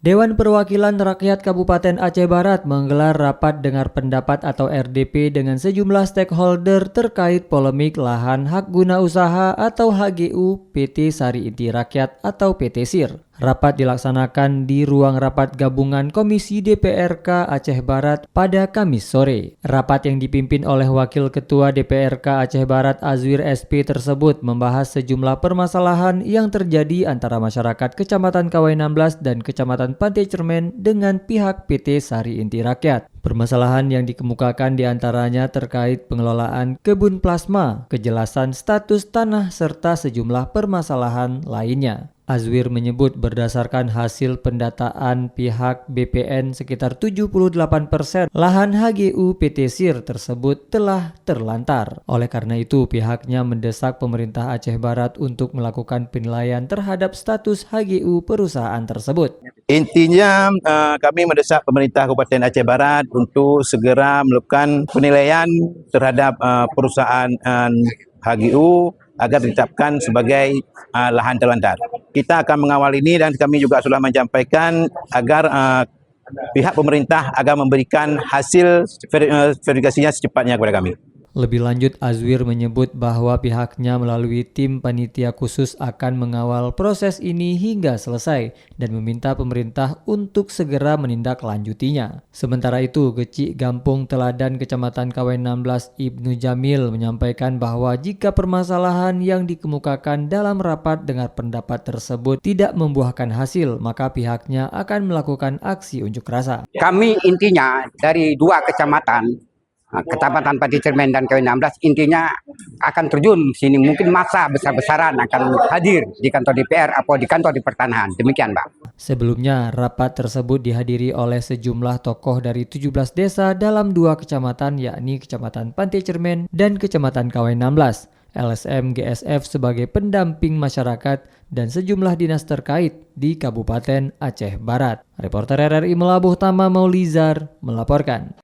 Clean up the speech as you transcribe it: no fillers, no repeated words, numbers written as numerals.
Dewan Perwakilan Rakyat Kabupaten Aceh Barat menggelar rapat dengar pendapat atau RDP dengan sejumlah stakeholder terkait polemik lahan hak guna usaha atau HGU PT Sari Inti Rakyat atau PT SIR. Rapat dilaksanakan di ruang rapat gabungan Komisi DPRK Aceh Barat pada Kamis sore. Rapat yang dipimpin oleh Wakil Ketua DPRK Aceh Barat Azwir SP tersebut membahas sejumlah permasalahan yang terjadi antara masyarakat Kecamatan Kawai 16 dan Kecamatan Pantai Cermen dengan pihak PT Sari Inti Rakyat. Permasalahan yang dikemukakan diantaranya terkait pengelolaan kebun plasma, kejelasan status tanah, serta sejumlah permasalahan lainnya. Azwir menyebut berdasarkan hasil pendataan pihak BPN sekitar 78% lahan HGU PT SIR tersebut telah terlantar. Oleh karena itu pihaknya mendesak pemerintah Aceh Barat untuk melakukan penilaian terhadap status HGU perusahaan tersebut. Intinya kami mendesak pemerintah Kabupaten Aceh Barat untuk segera melakukan penilaian terhadap perusahaan HGU agar ditetapkan sebagai lahan terlantar. Kita akan mengawal ini dan kami juga sudah menyampaikan agar pihak pemerintah agar memberikan hasil verifikasinya secepatnya kepada kami. Lebih lanjut, Azwir menyebut bahwa pihaknya melalui tim panitia khusus akan mengawal proses ini hingga selesai dan meminta pemerintah untuk segera menindaklanjutinya. Sementara itu, Gecik Gampung Teladan Kecamatan Kawai 16 Ibnu Jamil menyampaikan bahwa jika permasalahan yang dikemukakan dalam rapat dengar pendapat tersebut tidak membuahkan hasil, maka pihaknya akan melakukan aksi unjuk rasa. Kami intinya dari dua kecamatan, Kecamatan Pantai Cermen dan Kawai 16, intinya akan terjun sini. Mungkin masa besar-besaran akan hadir di kantor DPR atau di kantor di pertanahan. Demikian, Pak. Sebelumnya, rapat tersebut dihadiri oleh sejumlah tokoh dari 17 desa dalam dua kecamatan, yakni Kecamatan Pantai Cermen dan Kecamatan Kawai 16. LSM GSF sebagai pendamping masyarakat dan sejumlah dinas terkait di Kabupaten Aceh Barat. Reporter RRI Melabuh Tama Maulizar melaporkan.